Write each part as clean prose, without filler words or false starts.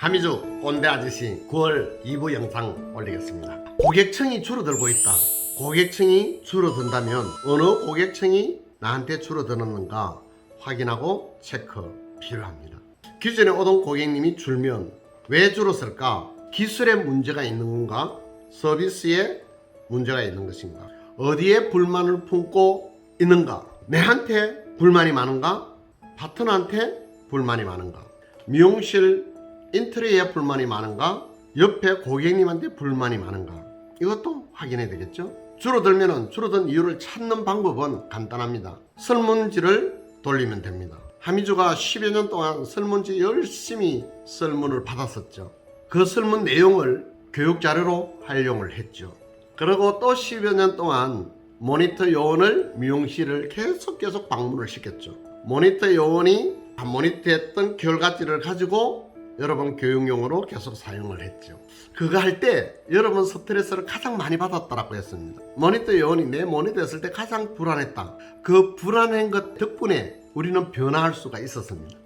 하미주 꼰대 아저씨 9월 2부 영상 올리겠습니다. 고객층이 줄어들고 있다. 고객층이 줄어든다면 어느 고객층이 나한테 줄어드는가 확인하고 체크 필요합니다. 기존에 오던 고객님이 줄면 왜 줄었을까? 기술에 문제가 있는 건가? 서비스에 문제가 있는 것인가? 어디에 불만을 품고 있는가? 내한테 불만이 많은가? 파트너한테 불만이 많은가? 미용실 인테리어에 불만이 많은가? 옆에 고객님한테 불만이 많은가? 이것도 확인해야 되겠죠? 줄어들면 줄어든 이유를 찾는 방법은 간단합니다. 설문지를 돌리면 됩니다. 하미주가 10여 년 동안 설문지 열심히 설문을 받았었죠. 그 설문 내용을 교육 자료로 활용을 했죠. 그리고 또 10여 년 동안 모니터 요원을 미용실을 계속 방문을 시켰죠. 모니터 요원이 모니터했던 결과지를 가지고 여러분 교육용으로 계속 사용을 했죠. 그거 할 때 여러분 스트레스를 가장 많이 받았다고 했습니다. 모니터 요원이 내 모니터 했을 때 가장 불안했다. 그 불안한 것 덕분에 우리는 변화할 수가 있었습니다.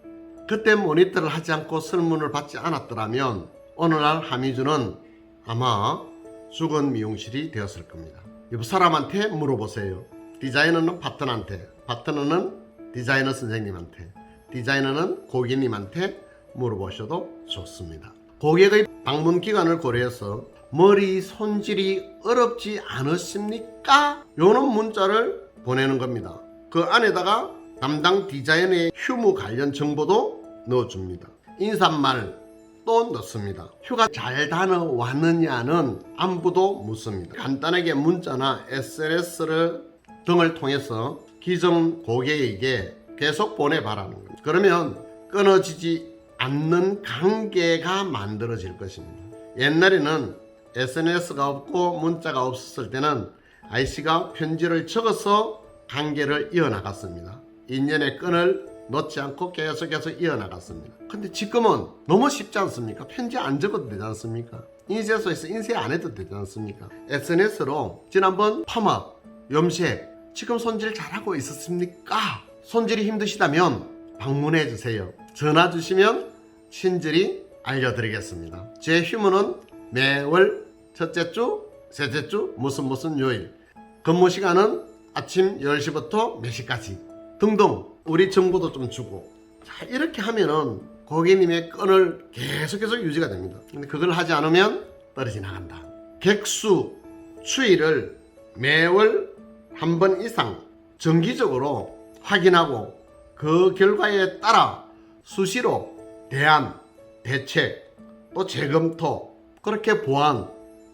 그때 모니터를 하지 않고 설문을 받지 않았더라면 오늘날 하미주는 아마 죽은 미용실이 되었을 겁니다. 옆 사람한테 물어보세요. 디자이너는 파트너한테, 파트너는 디자이너 선생님한테, 디자이너는 고객님한테 물어보셔도 좋습니다. 고객의 방문 기간을 고려해서 머리 손질이 어렵지 않으십니까? 요런 문자를 보내는 겁니다. 그 안에다가 담당 디자이너의 휴무 관련 정보도 넣어줍니다. 인사말 또 넣습니다. 휴가 잘 다녀왔느냐는 안부도 묻습니다. 간단하게 문자나 SNS를 등을 통해서 기존 고객에게 계속 보내바라는 겁니다. 그러면 끊어지지 않는 관계가 만들어질 것입니다. 옛날에는 SNS가 없고 문자가 없었을 때는 IC가 편지를 적어서 관계를 이어나갔습니다. 인연의 끈을 놓지 않고 계속해서 이어나갔습니다. 근데 지금은 너무 쉽지 않습니까? 편지 안 적어도 되지 않습니까? 인쇄소에서 인쇄 안 해도 되지 않습니까? SNS로 지난번 파마, 염색, 지금 손질 잘하고 있었습니까? 손질이 힘드시다면 방문해 주세요. 전화 주시면 친절히 알려드리겠습니다. 제 휴무는 매월 첫째 주, 셋째 주, 무슨 요일. 근무 시간은 아침 10시부터 몇 시까지 등등 우리 정보도 좀 주고. 자, 이렇게 하면은 고객님의 끈을 계속해서 유지가 됩니다. 근데 그걸 하지 않으면 떨어지 나간다. 객수, 추이를 매월 한 번 이상 정기적으로 확인하고 그 결과에 따라 수시로 대안, 대책, 또 재검토, 그렇게 보완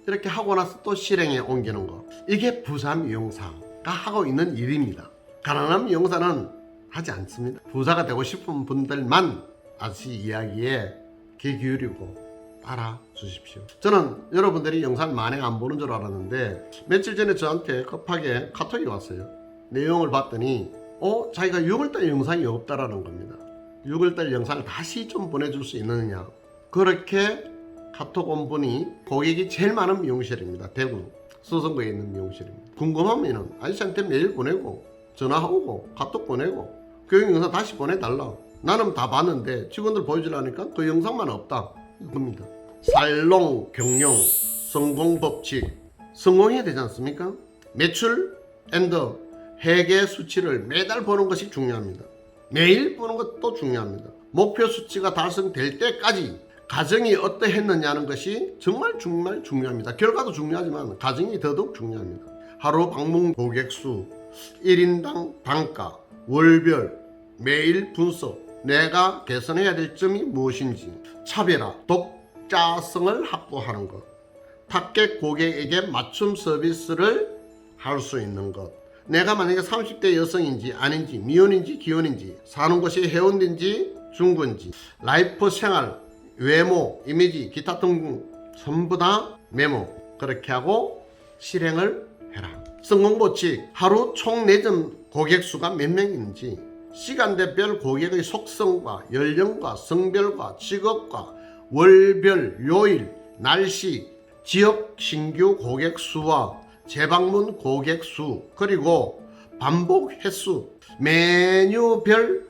이렇게 하고 나서 또 실행에 옮기는 거. 이게 부자 미용사가 하고 있는 일입니다. 가난한 미용사는 하지 않습니다. 부자가 되고 싶은 분들만 아저씨 이야기에 귀 기울이고 따라 주십시오. 저는 여러분들이 영상 만약 안 보는 줄 알았는데 며칠 전에 저한테 급하게 카톡이 왔어요. 내용을 봤더니 자기가 6월달 영상이 없다라는 겁니다. 6월달 영상을 다시 좀 보내줄 수 있느냐. 그렇게 카톡 온 분이 고객이 제일 많은 미용실입니다. 대구 수성구에 있는 미용실입니다. 궁금하면 아저씨한테 메일 보내고 전화 오고 카톡 보내고 교육 영상 다시 보내달라. 나는 다 봤는데 직원들 보여주려니까 그 영상만 없다 이겁니다. 살롱, 경영, 성공 법칙 성공해야 되지 않습니까? 매출 앤더 회계 수치를 매달 보는 것이 중요합니다. 매일 보는 것도 중요합니다. 목표 수치가 달성될 때까지 가정이 어떠했느냐는 것이 정말 중요합니다. 결과도 중요하지만 가정이 더더욱 중요합니다. 하루 방문 고객 수, 1인당 단가, 월별, 매일 분석, 내가 개선해야 될 점이 무엇인지, 차별화, 독자성을 확보하는 것, 타겟 고객에게 맞춤 서비스를 할 수 있는 것, 내가 만약에 30대 여성인지 아닌지 미혼인지 기혼인지 사는 곳이 해운대인지 중구인지 라이프 생활 외모 이미지 기타 등등 전부 다 메모 그렇게 하고 실행을 해라. 성공법칙 하루 총 내점 고객 수가 몇 명인지 시간대별 고객의 속성과 연령과 성별과 직업과 월별 요일 날씨 지역 신규 고객 수와 재방문 고객 수 그리고 반복 횟수 메뉴별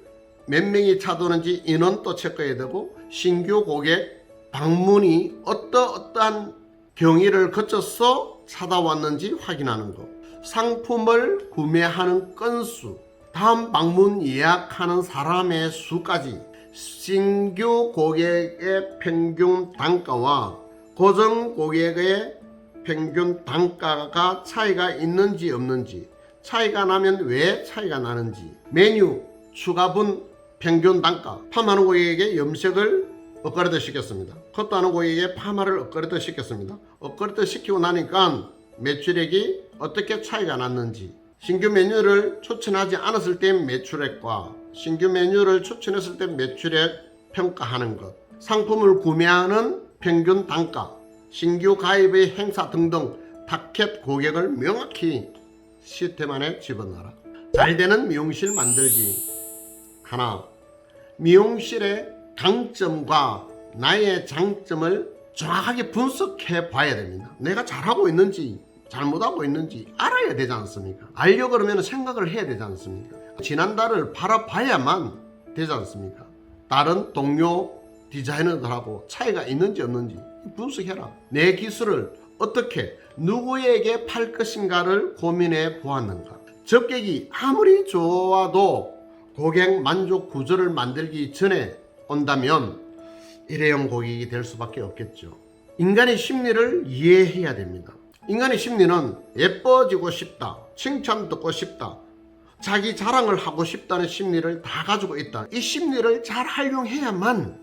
몇 명이 찾아오는지 인원 또 체크해야 되고 신규 고객 방문이 어떠한 경위를 거쳐서 찾아왔는지 확인하는 것, 상품을 구매하는 건수, 다음 방문 예약하는 사람의 수까지, 신규 고객의 평균 단가와 고정 고객의 평균 단가가 차이가 있는지 없는지, 차이가 나면 왜 차이가 나는지, 메뉴 추가분 평균 단가, 팜하는 고객에게 염색을 업그레이드 시켰습니다. 컷하는 고객에게 파마를 업그레이드 시켰습니다. 업그레이드 시키고 나니까 매출액이 어떻게 차이가 났는지, 신규 메뉴를 추천하지 않았을 때 매출액과 신규 메뉴를 추천했을 때 매출액 평가하는 것, 상품을 구매하는 평균 단가, 신규 가입의 행사 등등 타켓 고객을 명확히 시스템 안에 집어넣어라. 잘되는 미용실 만들기. 하나, 미용실의 강점과 나의 장점을 정확하게 분석해 봐야 됩니다. 내가 잘하고 있는지 잘못하고 있는지 알아야 되지 않습니까? 알려고 그러면 생각을 해야 되지 않습니까? 지난달을 바라봐야만 되지 않습니까? 다른 동료 디자이너들하고 차이가 있는지 없는지 분석해라. 내 기술을 어떻게 누구에게 팔 것인가를 고민해 보았는가. 접객이 아무리 좋아도 고객 만족 구조를 만들기 전에 온다면 일회용 고객이 될 수밖에 없겠죠. 인간의 심리를 이해해야 됩니다. 인간의 심리는 예뻐지고 싶다, 칭찬 듣고 싶다, 자기 자랑을 하고 싶다는 심리를 다 가지고 있다. 이 심리를 잘 활용해야만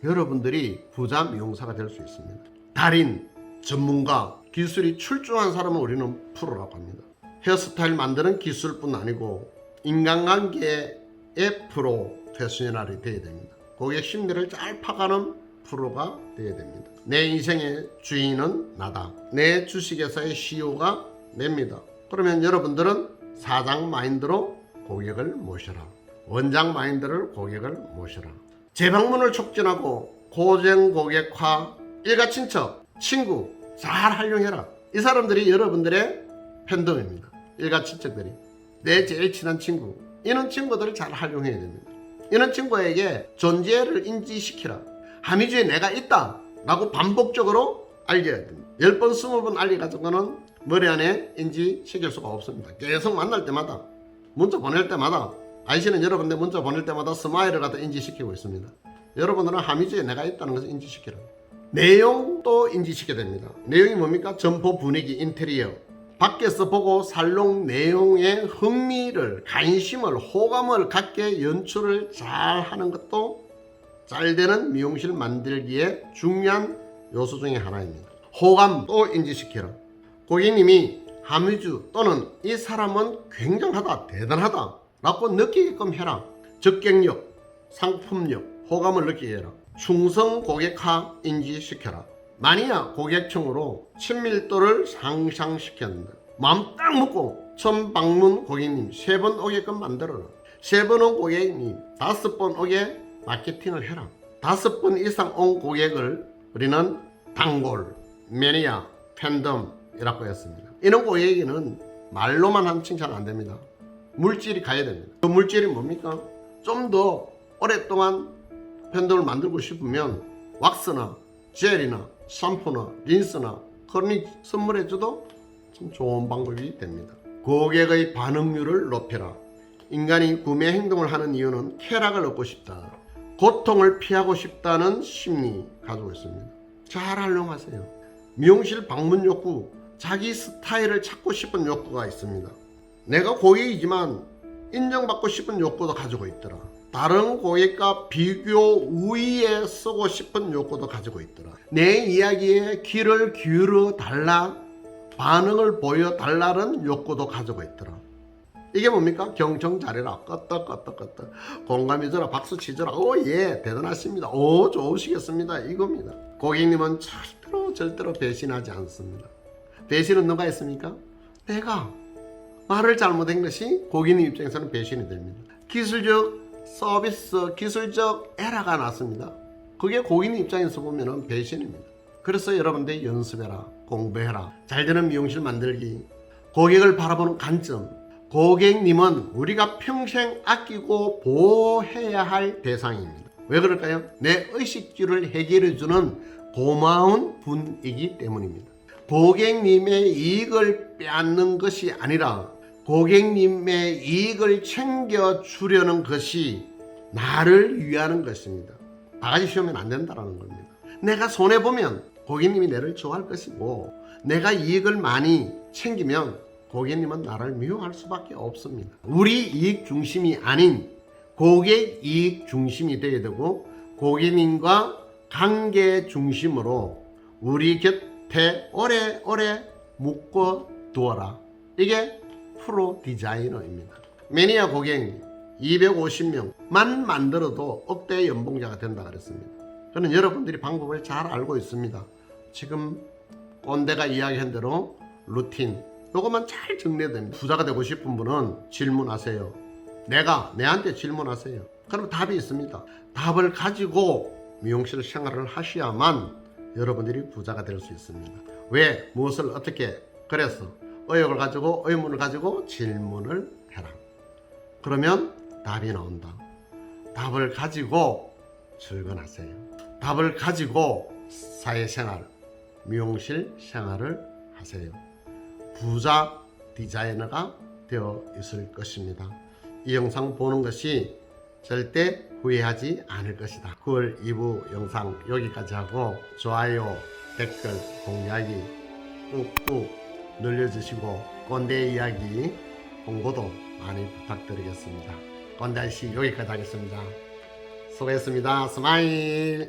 여러분들이 부자 미용사가 될 수 있습니다. 달인, 전문가, 기술이 출중한 사람을 우리는 프로라고 합니다. 헤어스타일 만드는 기술뿐 아니고 인간관계의 프로페셔널이 되어야 됩니다. 고객 심리를 잘 파가는 프로가 되어야 됩니다. 내 인생의 주인은 나다. 내 주식회사의 CEO가 냅니다. 그러면 여러분들은 사장 마인드로 고객을 모셔라. 원장 마인드를 고객을 모셔라. 재방문을 촉진하고 고정 고객화, 일가친척, 친구 잘 활용해라. 이 사람들이 여러분들의 팬덤입니다. 일가친척들이. 내 제일 친한 친구. 이런 친구들을 잘 활용해야 됩니다. 이런 친구에게 존재를 인지시키라. 하미주에 내가 있다 라고 반복적으로 알려야 됩니다. 10번 20번 알려가지고는 머리 안에 인지시킬 수가 없습니다. 계속 만날 때마다, 문자 보낼 때마다, 아이씨는 여러분들 문자 보낼 때마다 스마일을 갖다 인지시키고 있습니다. 여러분들은 하미주에 내가 있다는 것을 인지시키라. 내용도 인지시켜야 됩니다. 내용이 뭡니까? 점포 분위기, 인테리어. 밖에서 보고 살롱 내용의 흥미를, 관심을, 호감을 갖게 연출을 잘 하는 것도 잘되는 미용실 만들기의 중요한 요소 중에 하나입니다. 호감도 인지시켜라. 고객님이 하미주 또는 이 사람은 굉장하다, 대단하다 라고 느끼게끔 해라. 적객력, 상품력, 호감을 느끼게 해라. 충성 고객화 인지시켜라. 마니아 고객층으로 친밀도를 상향시켰는다. 마음 딱 먹고 처음 방문 고객님 3번 오게끔 만들어라. 3번 온 고객님 5번 오게 마케팅을 해라. 5번 이상 온 고객을 우리는 단골, 매니아, 팬덤이라고 했습니다. 이런 고객에게는 말로만 한 칭찬 안 됩니다. 물질이 가야 됩니다. 그 물질이 뭡니까? 좀 더 오랫동안 팬덤을 만들고 싶으면 왁스나 젤이나 샴푸나 린스나 크로닉 선물해줘도 참 좋은 방법이 됩니다. 고객의 반응률을 높여라. 인간이 구매 행동을 하는 이유는 쾌락을 얻고 싶다, 고통을 피하고 싶다는 심리 가지고 있습니다. 잘 활용하세요. 미용실 방문 욕구, 자기 스타일을 찾고 싶은 욕구가 있습니다. 내가 고객이지만 인정받고 싶은 욕구도 가지고 있더라. 다른 고객과 비교 우위에 서고 싶은 욕구도 가지고 있더라. 내 이야기에 귀를 기울여 달라, 반응을 보여달라는 욕구도 가지고 있더라. 이게 뭡니까? 경청 잘해라, 끄떡끄떡끄떡 공감해줘라, 박수 치줘라, 예 대단하십니다, 좋으시겠습니다, 이겁니다. 고객님은 절대로 배신하지 않습니다. 배신은 누가 했습니까? 내가 말을 잘못한 것이 고객님 입장에서는 배신이 됩니다. 기술적 서비스, 기술적 에러가 났습니다. 그게 고객님 입장에서 보면 배신입니다. 그래서 여러분들 연습해라, 공부해라. 잘되는 미용실 만들기, 고객을 바라보는 관점. 고객님은 우리가 평생 아끼고 보호해야 할 대상입니다. 왜 그럴까요? 내 의식주를 해결해주는 고마운 분이기 때문입니다. 고객님의 이익을 빼앗는 것이 아니라 고객님의 이익을 챙겨주려는 것이 나를 위하는 것입니다. 바가지 씌우면 안 된다는 겁니다. 내가 손해보면 고객님이 나를 좋아할 것이고 내가 이익을 많이 챙기면 고객님은 나를 미워할 수밖에 없습니다. 우리 이익 중심이 아닌 고객 이익 중심이 되어야 되고 고객님과 관계 중심으로 우리 곁에 오래오래 묶어 두어라. 이게 프로 디자이너입니다. 매니아 고객님 250명만 만들어도 억대의 연봉자가 된다 그랬습니다. 저는 여러분들이 방법을 잘 알고 있습니다. 지금 꼰대가 이야기한 대로 루틴 요것만 잘 정리해야 됩니다. 부자가 되고 싶은 분은 질문하세요. 내한테 질문하세요. 그럼 답이 있습니다. 답을 가지고 미용실 생활을 하셔야만 여러분들이 부자가 될 수 있습니다. 왜? 무엇을 어떻게? 그래서 의욕을 가지고 의문을 가지고 질문을 해라. 그러면 답이 나온다. 답을 가지고 출근하세요. 답을 가지고 사회생활, 미용실 생활을 하세요. 부자 디자이너가 되어 있을 것입니다. 이 영상 보는 것이 절대 후회하지 않을 것이다. 9월 2부 영상 여기까지 하고 좋아요, 댓글, 공유하기 꾹꾹 눌러주시고 꼰대 이야기 홍보도 많이 부탁드리겠습니다. 꼰대 아저씨 여기까지 하겠습니다. 수고했습니다. 스마일.